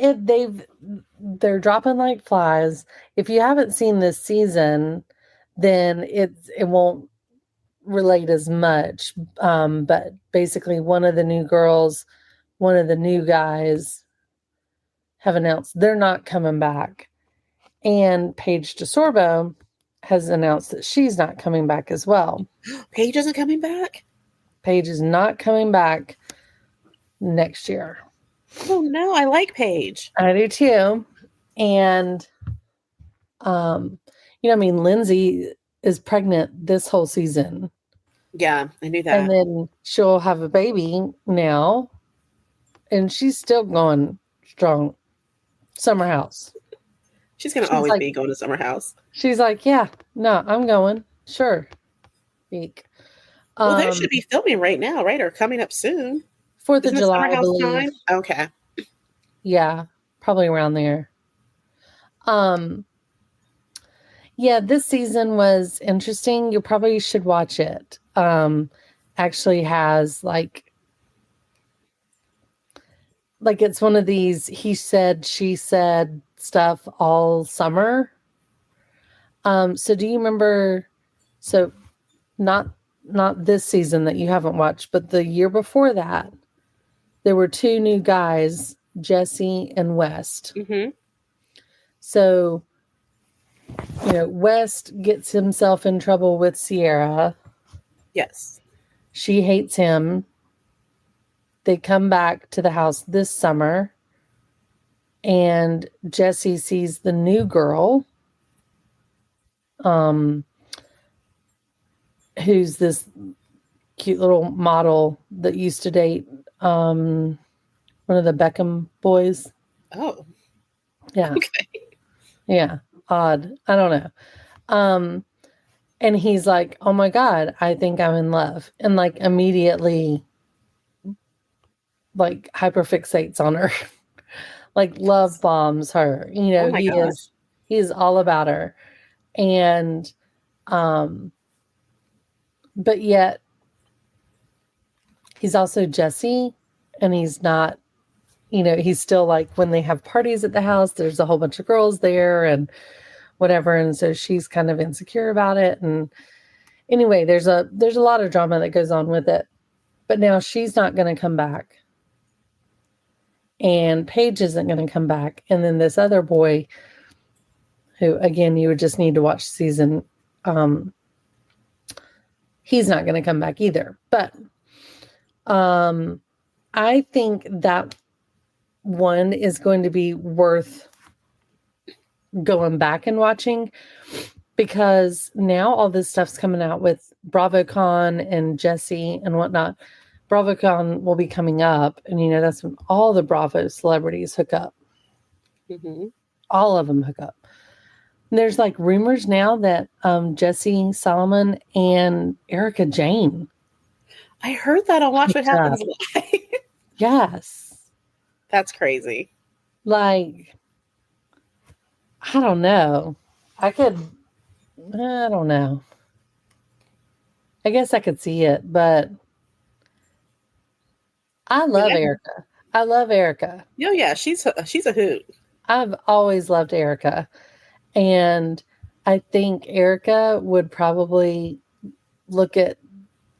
they're dropping like flies. If you haven't seen this season, then it won't relate as much. But basically one of the new guys have announced they're not coming back. And Paige DeSorbo has announced that she's not coming back as well. Paige isn't coming back? Paige is not coming back next year. Oh no, I like Paige. I do too. And Lindsay is pregnant this whole season. Yeah, I knew that. And then she'll have a baby now. And she's still going strong. Summer House. She's going to always be going to Summer House. She's like, yeah, no, I'm going. Sure. Week. Well, they should be filming right now, right? Or coming up soon. 4th of July, I believe. Time? Okay. Yeah, probably around there. Yeah, this season was interesting. You probably should watch it. Actually has like like it's one of these he said, she said stuff all summer. So do you remember, so not this season that you haven't watched, but the year before that, there were two new guys, Jesse and West. Mm-hmm. So, West gets himself in trouble with Sierra. Yes. She hates him. They come back to the house this summer, and Jesse sees the new girl, who's this cute little model that used to date one of the Beckham boys. Oh. Yeah. Okay. Yeah. Odd. I don't know. And he's like, oh my God, I think I'm in love. And like immediately like hyperfixates on her. Like love bombs her. Oh my gosh. He is all about her. And but yet he's also Jesse, and he's not, he's still like when they have parties at the house, there's a whole bunch of girls there and whatever. And so she's kind of insecure about it. And anyway, there's a lot of drama that goes on with it. But now she's not going to come back. And Paige isn't going to come back. And then this other boy, who again, you would just need to watch season, he's not going to come back either. But I think that one is going to be worth going back and watching, because now all this stuff's coming out with BravoCon and Jesse and whatnot. BravoCon will be coming up, and that's when all the Bravo celebrities hook up. Mm-hmm. All of them hook up. And there's like rumors now that Jesse Solomon and Erica Jane. I heard that on Watch What Happens Live. Yes. That's crazy. Like, I don't know. I don't know. I guess I could see it, but I love Erica. I love Erica. Oh yeah, she's a hoot. I've always loved Erica. And I think Erica would probably look at,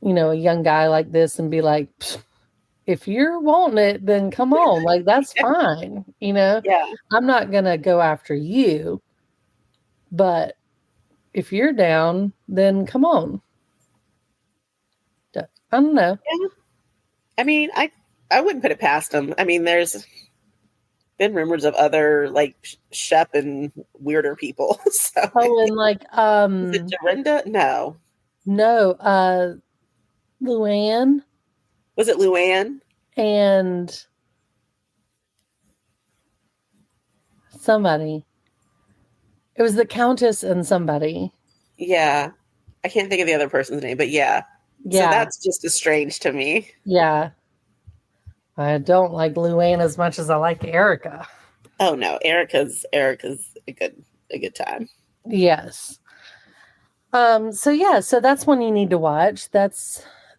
a young guy like this and be like, if you're wanting it, then come on. Like, that's fine. Yeah. I'm not going to go after you. But if you're down, then come on. I don't know. Yeah. I mean, I wouldn't put it past him. I mean, there's been rumors of other like Shep and weirder people. So. Oh, and like is it Dorinda? No, Luann. Was it Luann? And somebody. It was the Countess and somebody. Yeah, I can't think of the other person's name, but yeah. So that's just as strange to me. Yeah. I don't like Luann as much as I like Erica. Oh no, Erica's a good time. Yes. So that's one you need to watch. That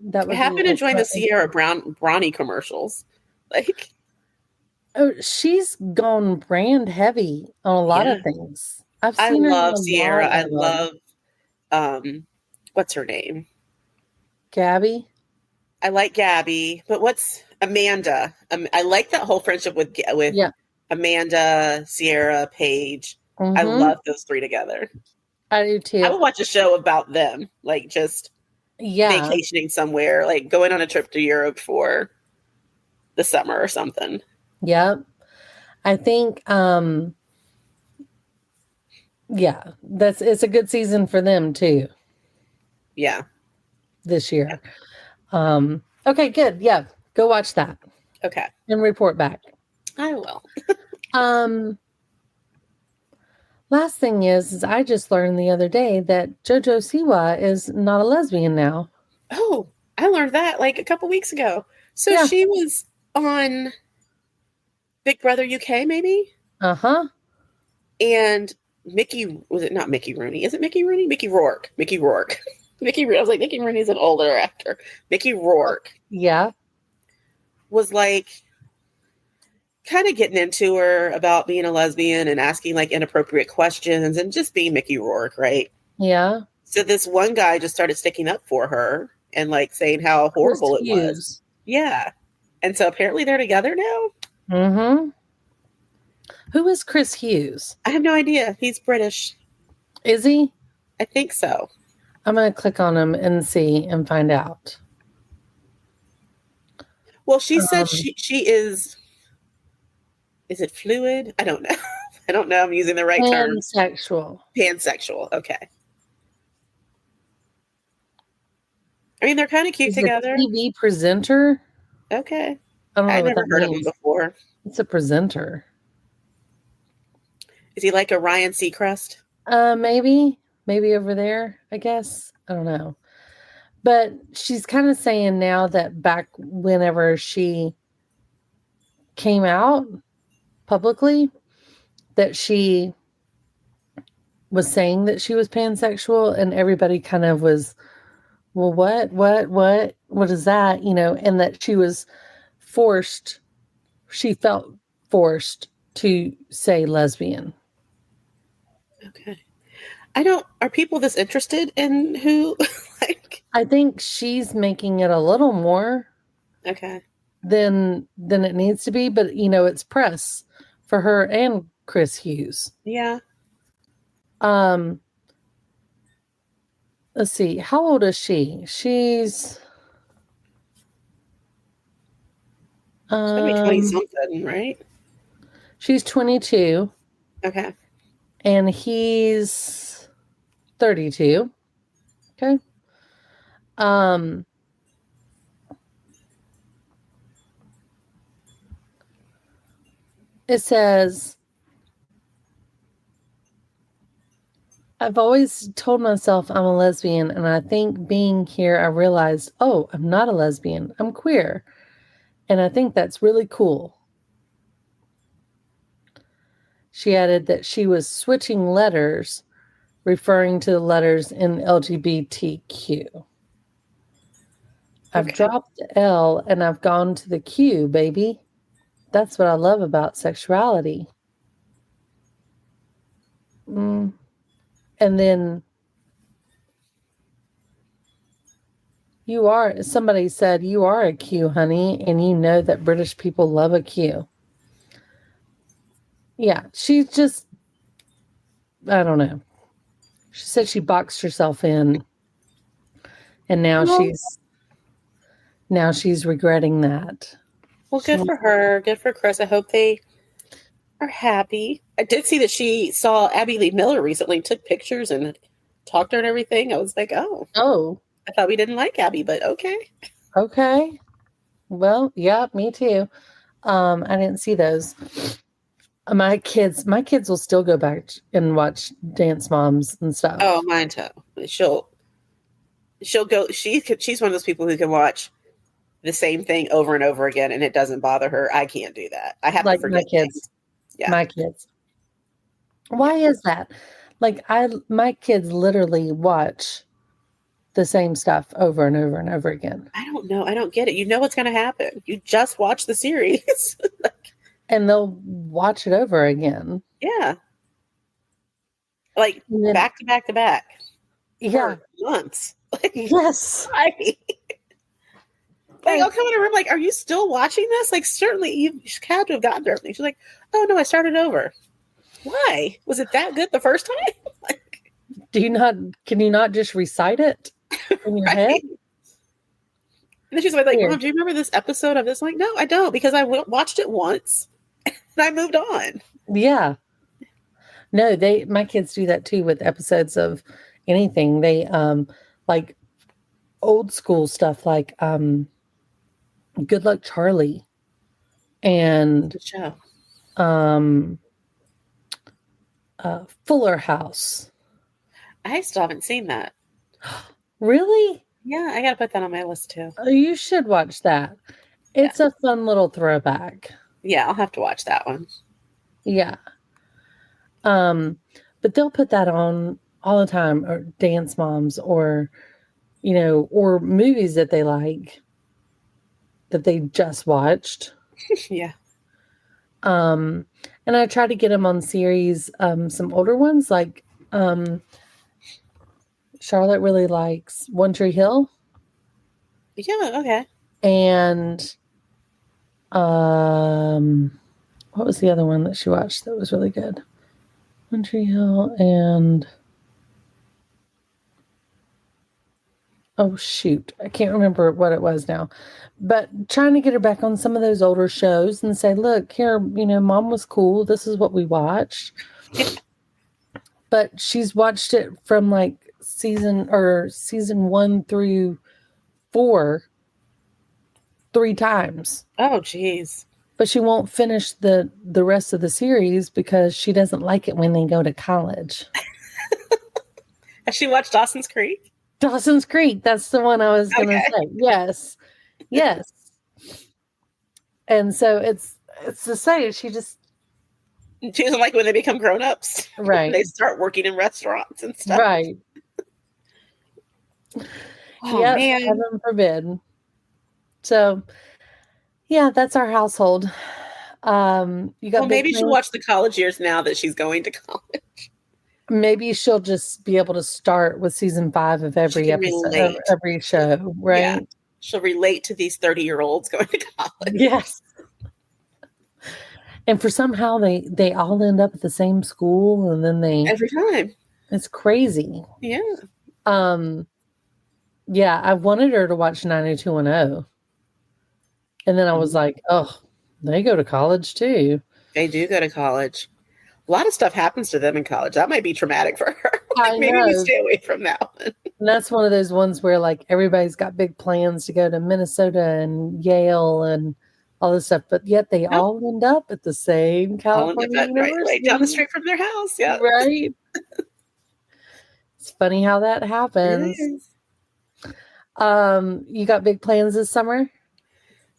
would happen to join the Sierra Brawny commercials. Like, oh, she's gone brand heavy on a lot of things. I love Sierra. I love what's her name? Gabby. I like Gabby, but what's Amanda? I like that whole friendship with Amanda, Sierra, Paige. Mm-hmm. I love those three together. I do too. I would watch a show about them, like just vacationing somewhere, like going on a trip to Europe for the summer or something. Yep. I think it's a good season for them too. Yeah. This year. Okay, good. Yeah. Go watch that. Okay. And report back. I will. Last thing is I just learned the other day that Jojo Siwa is not a lesbian now. Oh, I learned that like a couple weeks ago. So she was on Big Brother UK, maybe? Uh-huh. And was it not Mickey Rooney? Is it Mickey Rooney? Mickey Rourke. I was like, Mickey Rooney's an older actor. Mickey Rourke. Yeah. Was like kind of getting into her about being a lesbian and asking like inappropriate questions and just being Mickey Rourke, right? Yeah. So this one guy just started sticking up for her and like saying how horrible it was. Yeah. And so apparently they're together now. Mm-hmm. Who is Chris Hughes? I have no idea. He's British. Is he? I think so. I'm going to click on him and see and find out. Well, she said she is it fluid? I don't know. I don't know. I'm using the right term. Pansexual. Pansexual. Okay. I mean, they're kind of cute together. A TV presenter. Okay. I don't know. I've what never that heard of means. him before. It's a presenter. Is he like a Ryan Seacrest? Maybe over there, I guess. I don't know. But she's kind of saying now that back whenever she came out publicly, that she was saying that she was pansexual, and everybody kind of was, well, what is that? You know, and that she felt forced to say lesbian. Okay. Are people this interested in who, like? I think she's making it a little more Okay. than it needs to be, but you know, it's press for her and Chris Hughes. Yeah. Let's see. How old is she? She's She's maybe 20 something, right? She's 22. Okay. And he's 32. Okay. It says, I've always told myself I'm a lesbian, and I think being here, I realized, oh, I'm not a lesbian. I'm queer. And I think that's really cool. She added that she was switching letters, referring to the letters in LGBTQ. I've dropped the L and I've gone to the Q, baby. That's what I love about sexuality. And then somebody said, you are a Q, honey, and you know that British people love a Q. Yeah, she's just, I don't know. She said she boxed herself in, and now she's regretting that. Well, good for her. Good for Chris. I hope they are happy. I did see that she saw Abby Lee Miller recently and took pictures and talked to her and everything. I was like, oh. I thought we didn't like Abby, but okay. Okay. Well, yeah, me too. I didn't see those. My kids will still go back and watch Dance Moms and stuff. Oh, mine too. She'll go. She's one of those people who can watch the same thing over and over again, and it doesn't bother her. I can't do that. I have to forget my kids. things. Yeah. My kids. Why is that? Like my kids literally watch the same stuff over and over and over again. I don't know. I don't get it. You know what's going to happen. You just watch the series. And they'll watch it over again. Yeah. Like back to back to back. Yeah. For months. Yes. Right. Like, I'll come in a room like, are you still watching this? Like, certainly you had to have gotten through everything. She's like, oh no, I started over. Why? Was it that good the first time? Like, can you not just recite it in your head? And then she's like, Mom, do you remember this episode of this? I'm like, no, I don't, because I watched it once and I moved on. Yeah. No, my kids do that too with episodes of anything. They like old school stuff like Good Luck Charlie and Fuller House. I still haven't seen that. Really? Yeah, I gotta put that on my list too. You should watch that. It's a fun little throwback. Yeah, I'll have to watch that one. Yeah. But they'll put that on all the time, or Dance Moms, or or movies that they like that they just watched. Yeah. And I try to get them on series, some older ones, like Charlotte really likes One Tree Hill. Yeah, okay. And what was the other one that she watched that was really good? One Tree Hill and oh shoot, I can't remember what it was now. But trying to get her back on some of those older shows and say, look, here, Mom was cool. This is what we watched. But she's watched it from like season 1 through 4 3 times. Oh, geez. But she won't finish the rest of the series because she doesn't like it when they go to college. Has she watched Dawson's Creek? Dawson's Creek. That's the one I was going to say. Yes. Yes. And so it's the same. She doesn't like when they become grown-ups. Right. They start working in restaurants and stuff. Right. Oh, Yep, man. heaven forbid. So, yeah, that's our household. You got maybe she'll watch the college years now that she's going to college. Maybe she'll just be able to start with season 5 of every episode, of every show, right? Yeah. She'll relate to these 30-year-olds going to college. Yes. And for somehow they all end up at the same school, and then every time. It's crazy. Yeah. Yeah, I wanted her to watch 90210. And then I was like, oh, they go to college too. They do go to college. A lot of stuff happens to them in college. That might be traumatic for her. Maybe we stay away from that one. And that's one of those ones where like everybody's got big plans to go to Minnesota and Yale and all this stuff, but yet they all end up at the same California University. Right down the street from their house. Yeah. Right. It's funny how that happens. It is. You got big plans this summer?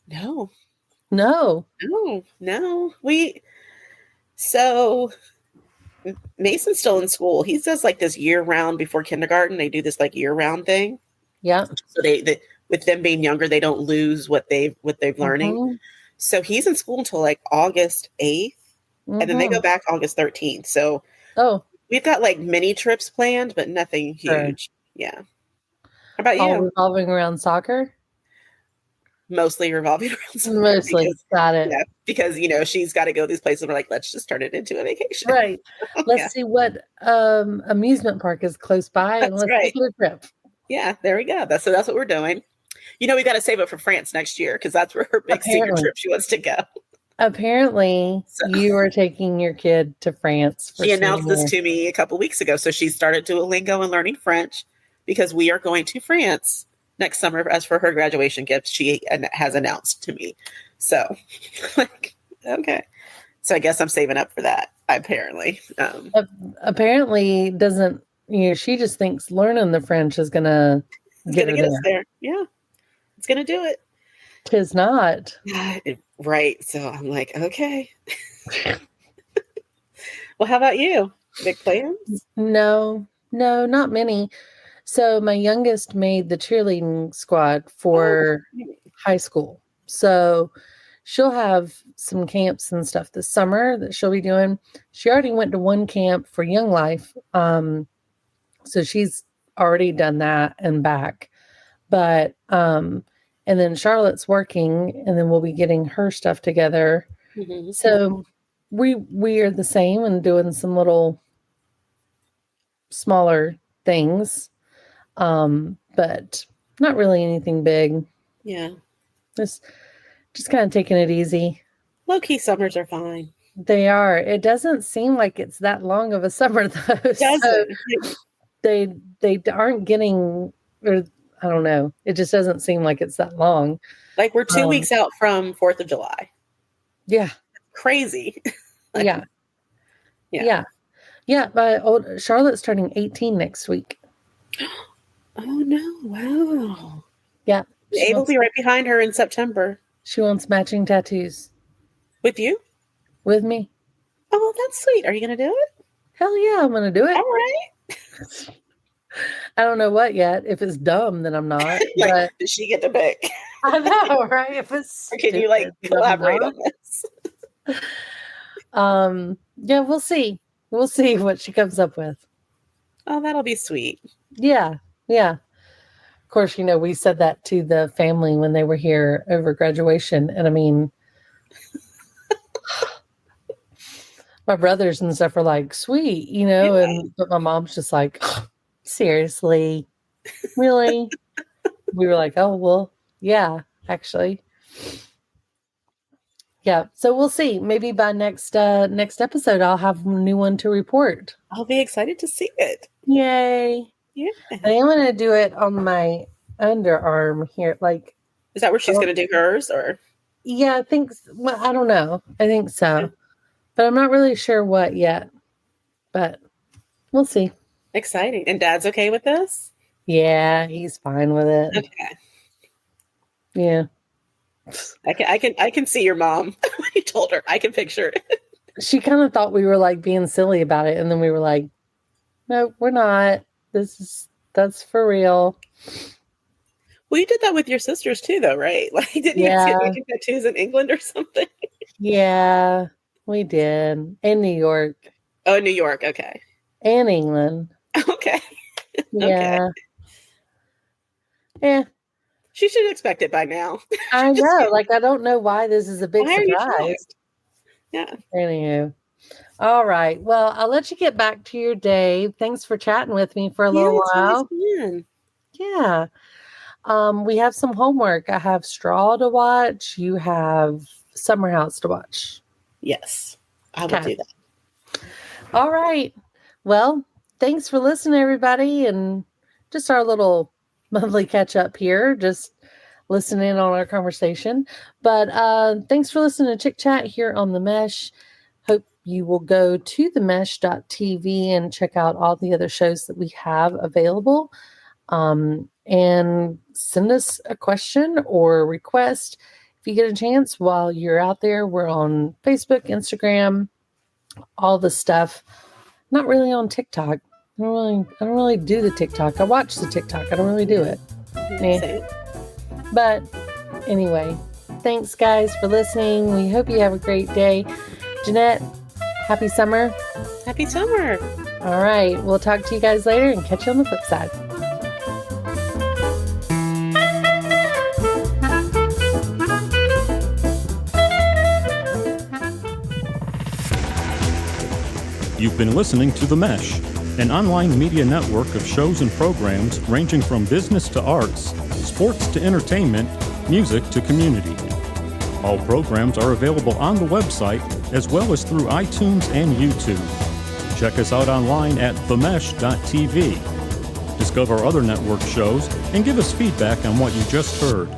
No. So Mason's still in school. He does like this year round before kindergarten. They do this like year round thing. Yeah. So they with them being younger, they don't lose what they've learning. Mm-hmm. So he's in school until like August 8th. And then they go back August 13th. So we've got like mini trips planned, but nothing huge. Sure. Yeah. How about you? All revolving around soccer? Mostly revolving around soccer. Mostly. Got it. Yeah, because, she's got to go these places. We're like, let's just turn it into a vacation. Right. Let's see what amusement park is close by and let's take a trip. Yeah, there we go. That's what we're doing. We got to save up for France next year because that's where her big secret trip she wants to go. Apparently, you are taking your kid to France. She announced this to me a couple weeks ago. So she started Duolingo and learning French because we are going to France next summer as for her graduation gift. She has announced to me. So, okay. So I guess I'm saving up for that, apparently. Apparently, doesn't, she just thinks learning the French is going to get us there. Yeah. It's going to do it. 'Tis not. Right. So I'm like, okay. Well, how about you? Big plans? No, not many. So my youngest made the cheerleading squad for high school. So she'll have some camps and stuff this summer that she'll be doing. She already went to one camp for Young Life. So she's already done that and back. But and then Charlotte's working, and then we'll be getting her stuff together. Mm-hmm. So we are the same and doing some little smaller things, but not really anything big. Yeah, just kind of taking it easy. Low-key summers are fine. They are. It doesn't seem like it's that long of a summer though. It doesn't. So they aren't getting, or I don't know. It just doesn't seem like it's that long. Like we're 2 weeks out from 4th of July. Yeah. Crazy. Yeah. But Charlotte's turning 18 next week. Oh no! Wow. Yeah. Abel will be right behind her in September. She wants matching tattoos. With you? With me. Oh, that's sweet. Are you going to do it? Hell yeah, I'm going to do it. All right. I don't know what yet. If it's dumb, then I'm not. But does she get to pick? I know, right? If it's or can you collaborate on this? Yeah, we'll see. We'll see what she comes up with. Oh, that'll be sweet. Yeah. Yeah. Of course, we said that to the family when they were here over graduation. And I mean, my brothers and stuff are like, sweet, but my mom's just like, seriously, really? We were like, oh, well, yeah, actually. Yeah. So we'll see. Maybe by next episode, I'll have a new one to report. I'll be excited to see it. Yay. Yeah. I am going to do it on my underarm here. Like, is that where she's going to do hers, or? Yeah, I think, well, I don't know. I think so. But I'm not really sure what yet. But we'll see. Exciting. And Dad's okay with this? Yeah, he's fine with it. Okay. Yeah. I can see your mom when you told her. I can picture it. She kind of thought we were like being silly about it, and then we were like, no, we're not. That's for real. Well, you did that with your sisters too, though, right? Like, didn't you get tattoos in England or something? Yeah, we did. In New York. Oh, New York. Okay. And England. Okay. Yeah. Okay. Yeah. She should expect it by now. I know. Like, I don't know why this is a big surprise. Yeah. Anywho. All right. Well, I'll let you get back to your day. Thanks for chatting with me for a little while. Yeah. We have some homework. I have Straw to watch. You have Summer House to watch. Yes. I will do that. All right. Well, thanks for listening, everybody. And just our little monthly catch up here, just listening on our conversation. But thanks for listening to ChickChat here on The Mesh. Hope you will go to themesh.tv and check out all the other shows that we have available. And send us a question or request if you get a chance while you're out there. We're on Facebook, Instagram, all the stuff. Not really on TikTok. I don't really do the TikTok. I watch the TikTok. I don't really do it. But anyway, thanks guys for listening. We hope you have a great day. Jeanette, happy summer. Happy summer. All right. We'll talk to you guys later and catch you on the flip side. You've been listening to The Mesh, an online media network of shows and programs ranging from business to arts, sports to entertainment, music to community. All programs are available on the website as well as through iTunes and YouTube. Check us out online at themesh.tv. Discover other network shows and give us feedback on what you just heard.